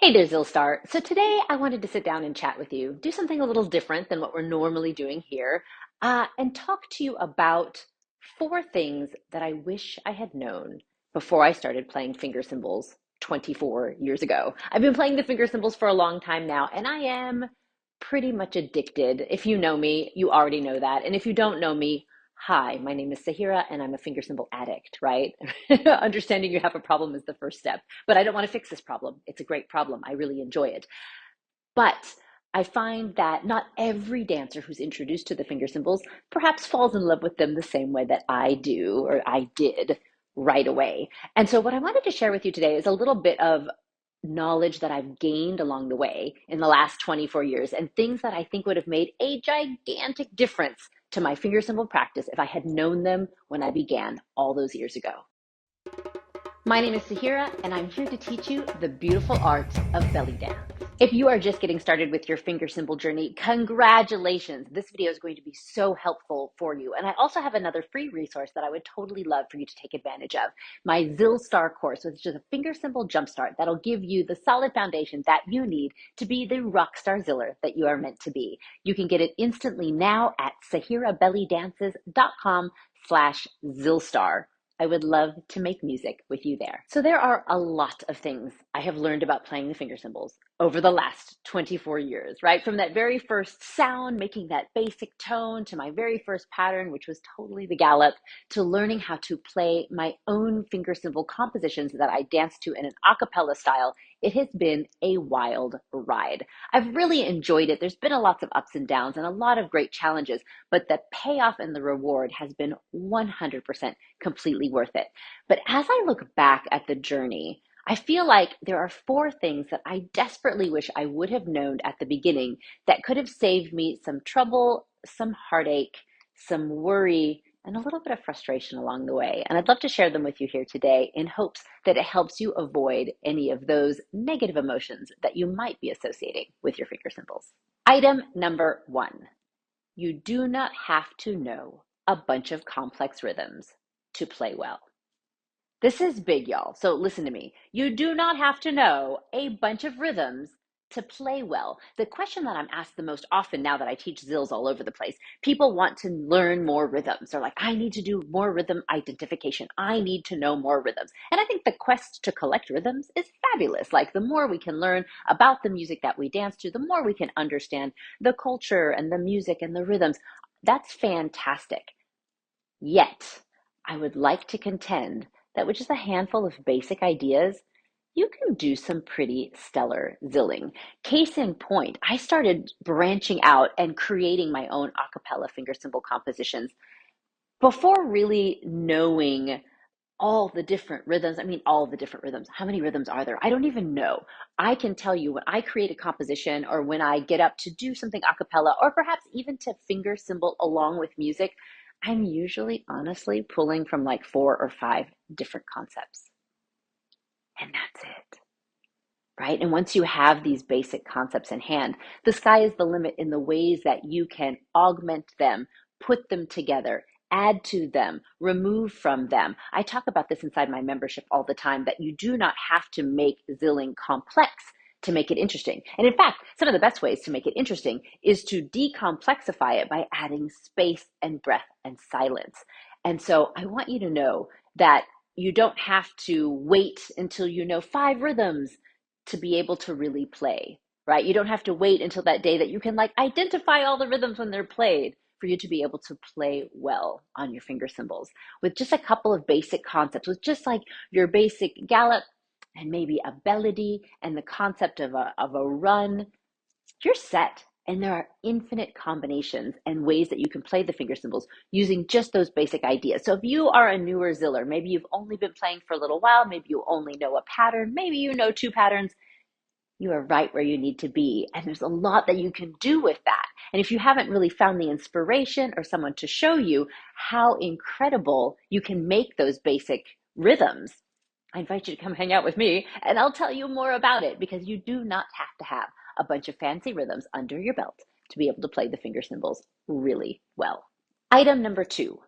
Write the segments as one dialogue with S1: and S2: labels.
S1: Hey there, Zillstar. So today I wanted to sit down and chat with you, do something a little different than what we're normally doing here, and talk to you about four things that I wish I had known before I started playing finger cymbals 24 years ago. I've been playing the finger cymbals for a long time now, and I am pretty much addicted. If you know me, you already know that. And if you don't know me, hi, my name is Sahira, and I'm a finger cymbal addict, right? Understanding you have a problem is the first step. But I don't want to fix this problem. It's a great problem. I really enjoy it. But I find that not every dancer who's introduced to the finger cymbals perhaps falls in love with them the same way that I do or I did right away. And so, what I wanted to share with you today is a little bit of knowledge that I've gained along the way in the last 24 years and things that I think would have made a gigantic difference to my finger cymbal practice if I had known them when I began all those years ago. My name is Sahira, and I'm here to teach you the beautiful art of belly dance. If you are just getting started with your finger cymbal journey, congratulations! This video is going to be so helpful for you. And I also have another free resource that I would totally love for you to take advantage of. My Zillstar course, which is a finger cymbal jumpstart that'll give you the solid foundation that you need to be the rock star ziller that you are meant to be. You can get it instantly now at sahirabellydances.com/Zillstar. I would love to make music with you there. So there are a lot of things I have learned about playing the finger cymbals over the last 24 years, right? From that very first sound, making that basic tone, to my very first pattern, which was totally the gallop, to learning how to play my own finger cymbal compositions that I dance to in an a cappella style. It has been a wild ride. I've really enjoyed it. There's been a lots of ups and downs and a lot of great challenges, but the payoff and the reward has been 100% completely worth it. But as I look back at the journey, I feel like there are four things that I desperately wish I would have known at the beginning that could have saved me some trouble, some heartache, some worry, and a little bit of frustration along the way. And I'd love to share them with you here today in hopes that it helps you avoid any of those negative emotions that you might be associating with your finger cymbals. Item number one, you do not have to know a bunch of complex rhythms to play well. This is big, y'all. So listen to me. You do not have to know a bunch of rhythms to play well. The question that I'm asked the most often now that I teach zills all over the place, people want to learn more rhythms. They're like, I need to do more rhythm identification. I need to know more rhythms. And I think the quest to collect rhythms is fabulous. Like the more we can learn about the music that we dance to, the more we can understand the culture and the music and the rhythms. That's fantastic. Yet, I would like to contend that with just a handful of basic ideas, you can do some pretty stellar zilling. Case in point, I started branching out and creating my own a cappella finger cymbal compositions before really knowing all the different rhythms. I mean, all the different rhythms. How many rhythms are there? I don't even know. I can tell you when I create a composition or when I get up to do something a cappella or perhaps even to finger cymbal along with music, I'm usually honestly pulling from like 4 or 5 different concepts. And that's it, right? And once you have these basic concepts in hand, the sky is the limit in the ways that you can augment them, put them together, add to them, remove from them. I talk about this inside my membership all the time, that you do not have to make zilling complex to make it interesting. And in fact, some of the best ways to make it interesting is to decomplexify it by adding space and breath and silence. And so I want you to know that you don't have to wait until you know 5 rhythms to be able to really play, right? You don't have to wait until that day that you can like identify all the rhythms when they're played for you to be able to play well on your finger cymbals with just a couple of basic concepts, with just like your basic gallop and maybe a melody and the concept of a run. You're set. And there are infinite combinations and ways that you can play the finger cymbals using just those basic ideas. So if you are a newer ziller, maybe you've only been playing for a little while, maybe you only know a pattern, maybe you know 2 patterns, you are right where you need to be. And there's a lot that you can do with that. And if you haven't really found the inspiration or someone to show you how incredible you can make those basic rhythms, I invite you to come hang out with me and I'll tell you more about it, because you do not have to have a bunch of fancy rhythms under your belt to be able to play the finger cymbals really well. Item number 2.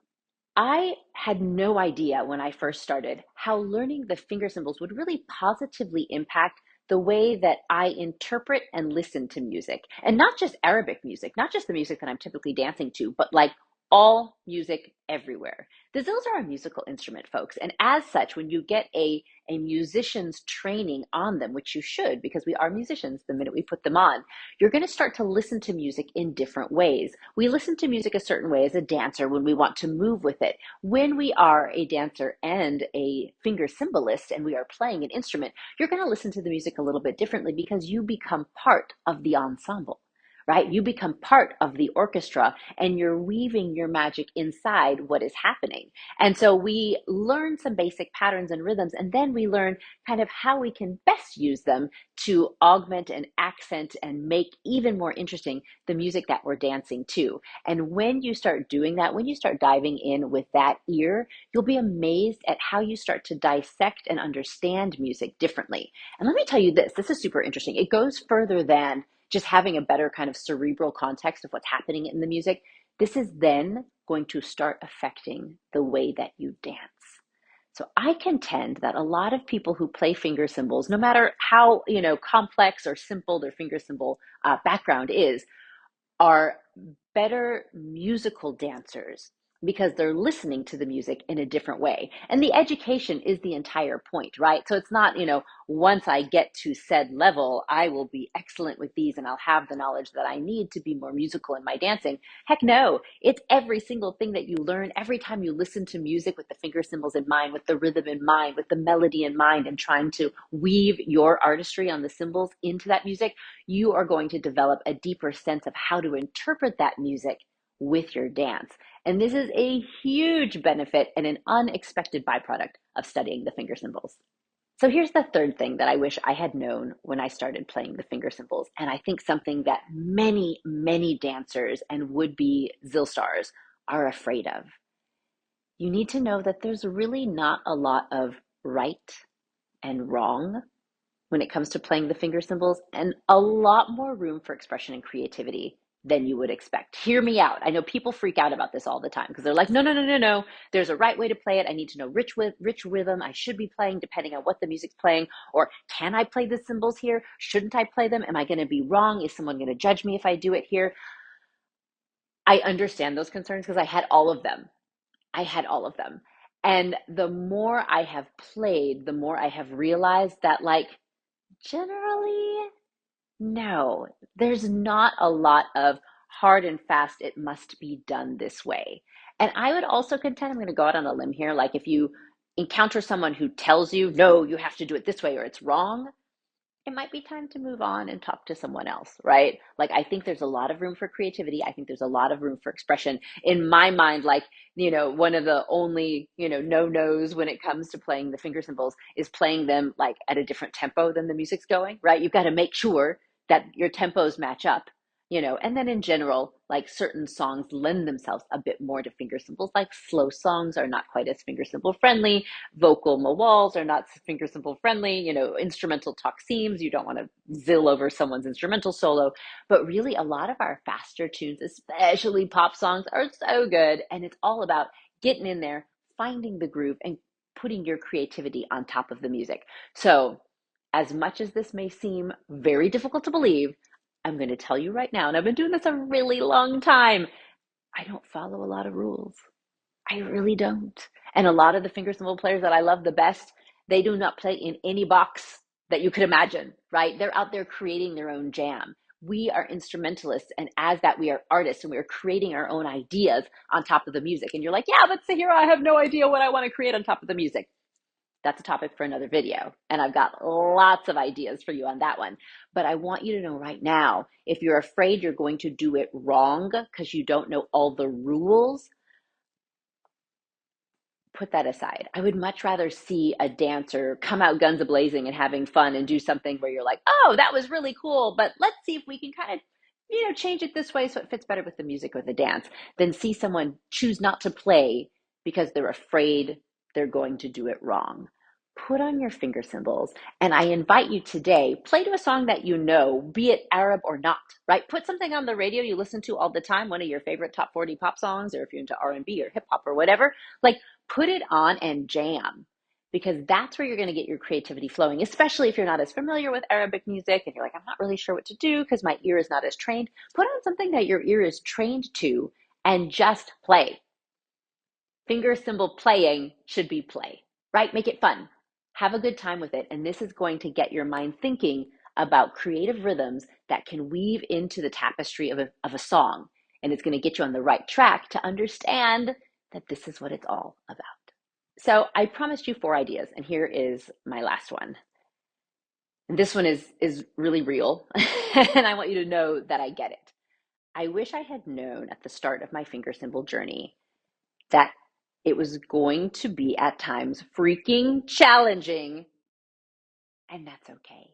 S1: I had no idea when I first started how learning the finger cymbals would really positively impact the way that I interpret and listen to music, and not just Arabic music, not just the music that I'm typically dancing to, but like all music everywhere. The zills are a musical instrument, folks. And as such, when you get a musician's training on them, which you should, because we are musicians the minute we put them on, you're going to start to listen to music in different ways. We listen to music a certain way as a dancer when we want to move with it. When we are a dancer and a finger cymbalist and we are playing an instrument, you're going to listen to the music a little bit differently because you become part of the ensemble, right? You become part of the orchestra and you're weaving your magic inside what is happening. And so we learn some basic patterns and rhythms, and then we learn kind of how we can best use them to augment and accent and make even more interesting the music that we're dancing to. And when you start doing that, when you start diving in with that ear, you'll be amazed at how you start to dissect and understand music differently. And let me tell you this is super interesting. It goes further than just having a better kind of cerebral context of what's happening in the music. This is then going to start affecting the way that you dance. So I contend that a lot of people who play finger cymbals, no matter how complex or simple their finger cymbal background is, are better musical dancers because they're listening to the music in a different way. And the education is the entire point, right? So it's not, once I get to said level, I will be excellent with these and I'll have the knowledge that I need to be more musical in my dancing. Heck no, it's every single thing that you learn every time you listen to music with the finger cymbals in mind, with the rhythm in mind, with the melody in mind, and trying to weave your artistry on the cymbals into that music. You are going to develop a deeper sense of how to interpret that music with your dance. And this is a huge benefit and an unexpected byproduct of studying the finger cymbals. So here's the third thing that I wish I had known when I started playing the finger cymbals. And I think something that many, many dancers and would-be zill stars are afraid of. You need to know that there's really not a lot of right and wrong when it comes to playing the finger cymbals, and a lot more room for expression and creativity than you would expect. Hear me out. I know people freak out about this all the time because they're like, no, no, no, no, no. There's a right way to play it. I need to know rich rhythm I should be playing depending on what the music's playing. Or can I play the cymbals here? Shouldn't I play them? Am I going to be wrong? Is someone going to judge me if I do it here? I understand those concerns because I had all of them. I had all of them. And the more I have played, the more I have realized that, like, generally, no, there's not a lot of hard and fast, it must be done this way. And I would also contend, I'm going to go out on a limb here, like if you encounter someone who tells you, no, you have to do it this way or it's wrong, it might be time to move on and talk to someone else, right? Like, I think there's a lot of room for creativity. I think there's a lot of room for expression. In my mind, like, one of the only, no-nos when it comes to playing the finger cymbals is playing them like at a different tempo than the music's going, right? You've got to make sure that your tempos match up. And then in general, like certain songs lend themselves a bit more to finger cymbals, like slow songs are not quite as finger cymbal friendly. Vocal mawals are not finger cymbal friendly. Instrumental taqsims, you don't want to zill over someone's instrumental solo. But really, a lot of our faster tunes, especially pop songs, are so good. And it's all about getting in there, finding the groove, and putting your creativity on top of the music. So, as much as this may seem very difficult to believe, I'm going to tell you right now, and I've been doing this a really long time, I don't follow a lot of rules. I really don't. And a lot of the finger cymbal players that I love the best, they do not play in any box that you could imagine, right? They're out there creating their own jam. We are instrumentalists, and as that, we are artists, and we are creating our own ideas on top of the music. And you're like, yeah, but Sahira, I have no idea what I want to create on top of the music. That's a topic for another video. And I've got lots of ideas for you on that one. But I want you to know right now, if you're afraid you're going to do it wrong because you don't know all the rules, put that aside. I would much rather see a dancer come out guns a-blazing and having fun and do something where you're like, oh, that was really cool, but let's see if we can kind of, change it this way so it fits better with the music or the dance, than see someone choose not to play because they're afraid they're going to do it wrong. Put on your finger cymbals, and I invite you today, play to a song that you know, be it Arab or not, right? Put something on the radio you listen to all the time, one of your favorite top 40 pop songs, or if you're into R&B or hip hop or whatever, like, put it on and jam, because that's where you're going to get your creativity flowing, especially if you're not as familiar with Arabic music and you're like, I'm not really sure what to do because my ear is not as trained. Put on something that your ear is trained to and just play. Finger cymbal playing should be play, right? Make it fun. Have a good time with it. And this is going to get your mind thinking about creative rhythms that can weave into the tapestry of a song. And it's going to get you on the right track to understand that this is what it's all about. So I promised you 4 ideas, and here is my last one. And this one is really real, and I want you to know that I get it. I wish I had known at the start of my finger cymbal journey that it was going to be at times freaking challenging, and that's okay.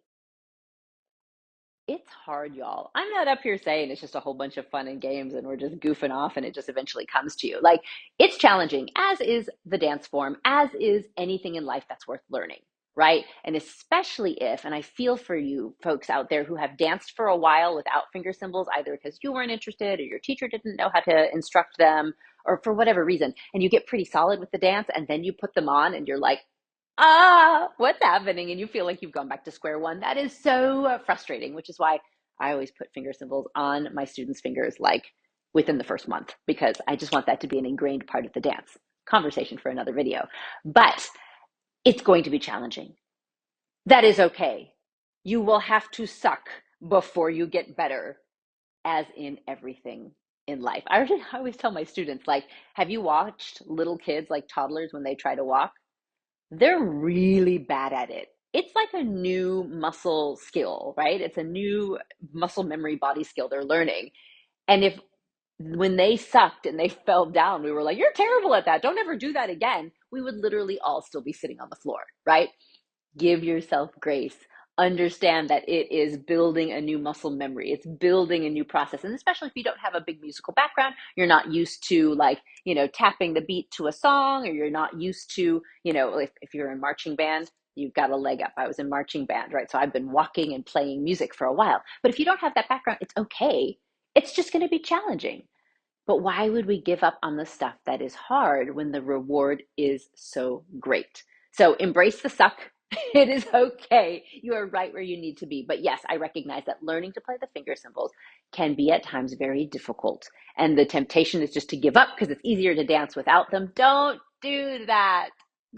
S1: It's hard, y'all. I'm not up here saying it's just a whole bunch of fun and games and we're just goofing off and it just eventually comes to you. Like, it's challenging, as is the dance form, as is anything in life that's worth learning, right? And especially if, and I feel for you folks out there who have danced for a while without finger cymbals, either because you weren't interested or your teacher didn't know how to instruct them or for whatever reason, and you get pretty solid with the dance and then you put them on and you're like, what's happening? And you feel like you've gone back to square one. That is so frustrating, which is why I always put finger cymbals on my students' fingers like within the first month, because I just want that to be an ingrained part of the dance. Conversation for another video. But it's going to be challenging. That is okay. You will have to suck before you get better, as in everything in life. I always tell my students, like, have you watched little kids, like toddlers, when they try to walk? They're really bad at it. It's like a new muscle skill, right? It's a new muscle memory body skill they're learning. And if when they sucked and they fell down, we were like, you're terrible at that. Don't ever do that again. We would literally all still be sitting on the floor, right? Give yourself grace. Understand that it is building a new muscle memory. It's building a new process. And especially if you don't have a big musical background, you're not used to, like, tapping the beat to a song, or you're not used to, if you're in marching band, you've got a leg up. I was in marching band, right? So I've been walking and playing music for a while. But if you don't have that background, it's okay. It's just going to be challenging. But why would we give up on the stuff that is hard when the reward is so great? So embrace the suck. It is okay. You are right where you need to be. But yes, I recognize that learning to play the finger cymbals can be at times very difficult. And the temptation is just to give up because it's easier to dance without them. Don't do that.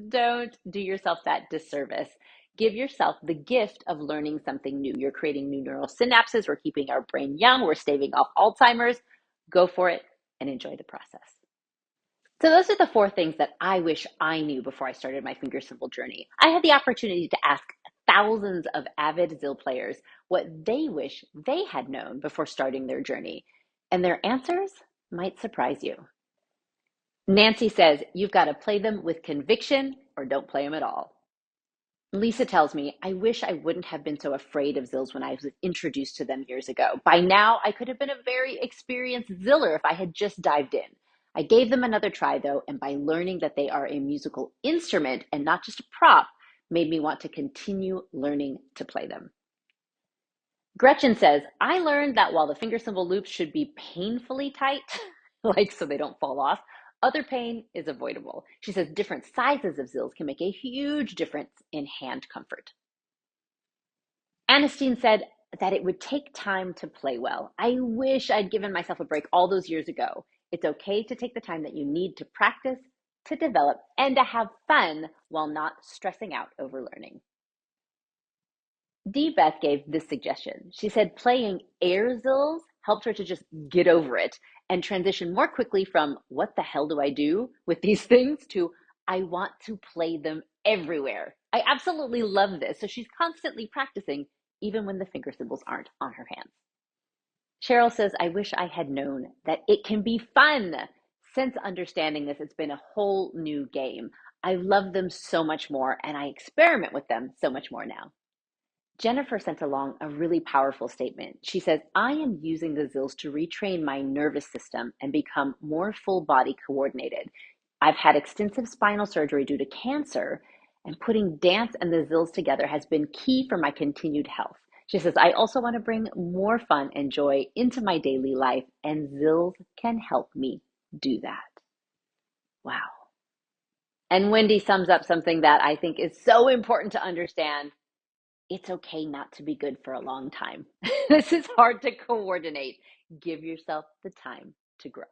S1: Don't do yourself that disservice. Give yourself the gift of learning something new. You're creating new neural synapses. We're keeping our brain young. We're staving off Alzheimer's. Go for it and enjoy the process. So those are the 4 things that I wish I knew before I started my finger cymbal journey. I had the opportunity to ask thousands of avid zill players what they wish they had known before starting their journey, and their answers might surprise you. Nancy says, you've got to play them with conviction or don't play them at all. Lisa tells me, I wish I wouldn't have been so afraid of zills when I was introduced to them years ago. By now, I could have been a very experienced ziller if I had just dived in. I gave them another try, though, and by learning that they are a musical instrument and not just a prop, made me want to continue learning to play them. Gretchen says, I learned that while the finger cymbal loops should be painfully tight, like so they don't fall off, other pain is avoidable. She says different sizes of zills can make a huge difference in hand comfort. Anastine said that it would take time to play well. I wish I'd given myself a break all those years ago. It's okay to take the time that you need to practice, to develop, and to have fun while not stressing out over learning. Dee Beth gave this suggestion. She said playing air zills helped her to just get over it and transition more quickly from what the hell do I do with these things to I want to play them everywhere. I absolutely love this. So she's constantly practicing even when the finger cymbals aren't on her hands. Cheryl says, I wish I had known that it can be fun. Since understanding this, it's been a whole new game. I love them so much more and I experiment with them so much more now. Jennifer sent along a really powerful statement. She says, I am using the zills to retrain my nervous system and become more full body coordinated. I've had extensive spinal surgery due to cancer, and putting dance and the zills together has been key for my continued health. She says, I also want to bring more fun and joy into my daily life, and zills can help me do that. Wow. And Wendy sums up something that I think is so important to understand. It's okay not to be good for a long time. This is hard to coordinate. Give yourself the time to grow.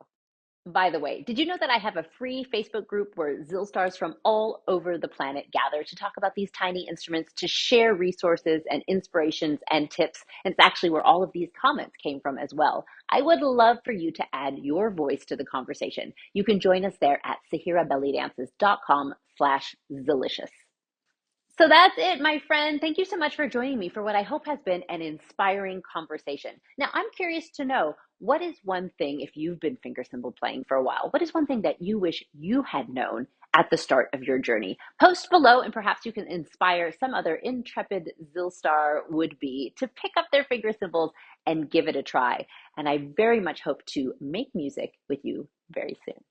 S1: By the way, did you know that I have a free Facebook group where Zill stars from all over the planet gather to talk about these tiny instruments, to share resources and inspirations and tips? And it's actually where all of these comments came from as well. I would love for you to add your voice to the conversation. You can join us there at sahirabellydances.com/zilicious. So that's it, my friend. Thank you so much for joining me for what I hope has been an inspiring conversation. Now, I'm curious to know, what is one thing, if you've been finger cymbal playing for a while, what is one thing that you wish you had known at the start of your journey? Post below, and perhaps you can inspire some other intrepid Zillstar would-be to pick up their finger cymbals and give it a try. And I very much hope to make music with you very soon.